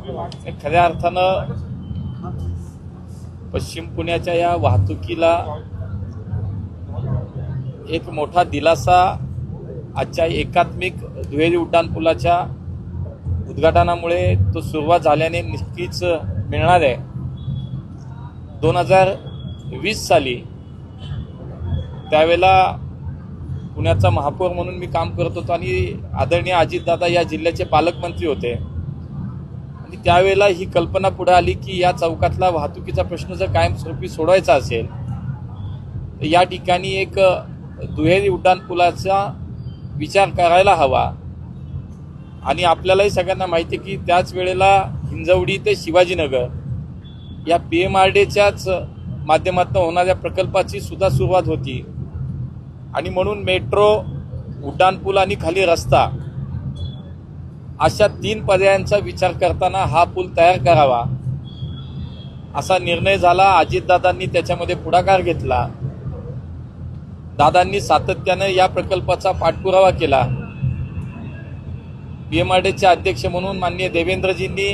खऱ्या अर्थानं पश्चिम पुण्याच्या या वाहतुकीला एक मोठा दिलासा आजच्या एकात्मिक दुहेरी उड्डाणपुलाच्या उद्घाटनामुळे तो सुरुवात झाल्याने नक्कीच मिळणार आहे। 2020 साली त्यावेळेला पुण्याचा महापौर म्हणून मी काम करत होतो आणि आदरणीय अजितदादा या जिल्ह्याचे पालकमंत्री होते आणि त्यावेळेला ही कल्पना पुढे आली की या चौकातला वाहतुकीचा प्रश्न जर कायमस्वरूपी सोडवायचा असेल तर या ठिकाणी एक दुहेरी उड्डाणपुलाचा विचार करायला हवा। आणि आपल्यालाही सगळ्यांना माहिती आहे की त्याच वेळेला हिंजवडी ते शिवाजीनगर या PMRDच्याच माध्यमातून होणाऱ्या प्रकल्पाची सुद्धा सुरुवात होती आणि म्हणून मेट्रो, उड्डाणपूल आणि खाली रस्ता अशा 3 पर्यायांचा विचार करताना हा पूल तयार करावा असा निर्णय झाला। अजितदादांनी त्याच्यामध्ये पुढाकार घेतला। दादांनी सातत्याने या प्रकल्पाचा पाठपुरावा केला। PMRDचे अध्यक्ष म्हणून माननीय देवेंद्रजींनी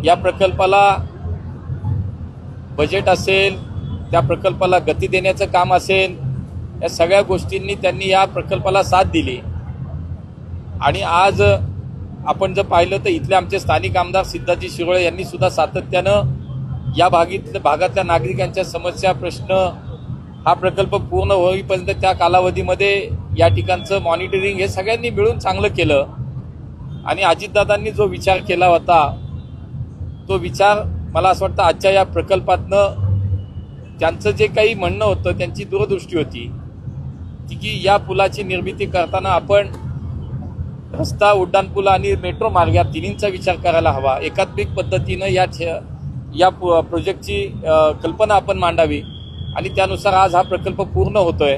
या प्रकल्पाला बजेट असेल, त्या प्रकल्पाला गती देण्याचं काम असेल, या सगळ्या गोष्टींनी त्यांनी या प्रकल्पाला साथ दिली। आणि आज आपण जर पाहिलं तर इथले आमचे स्थानिक आमदार सिद्धाजी शिरोळे यांनी सुद्धा सातत्यानं या भागातल्या नागरिकांच्या समस्या, प्रश्न, हा प्रकल्प पूर्ण होईपर्यंत त्या कालावधीमध्ये या ठिकाणचं मॉनिटरिंग हे सगळ्यांनी मिळून चांगलं केलं। आणि अजितदादांनी जो विचार केला होता तो विचार मला असं वाटतं आजच्या या प्रकल्पातनं त्यांचं जे काही म्हणणं होतं, त्यांची दूरदृष्टी होती की या पुलाची निर्मिती करताना आपण रस्ता, उड्डाणपूल आणि मेट्रो मार्ग या तिन्हींचा विचार करायला हवा। एकात्मिक पद्धतीनं या प्रोजेक्टची कल्पना आपण मांडावी आणि त्यानुसार आज हा प्रकल्प पूर्ण होतोय।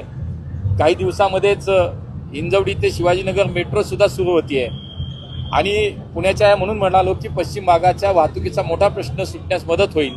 काही दिवसामध्येच हिंजवडी ते शिवाजीनगर मेट्रो सुद्धा सुरू होतीये आणि पुण्याच्या म्हणून म्हणालो की पश्चिम भागाच्या वाहतुकीचा मोठा प्रश्न सुटण्यास मदत होईल।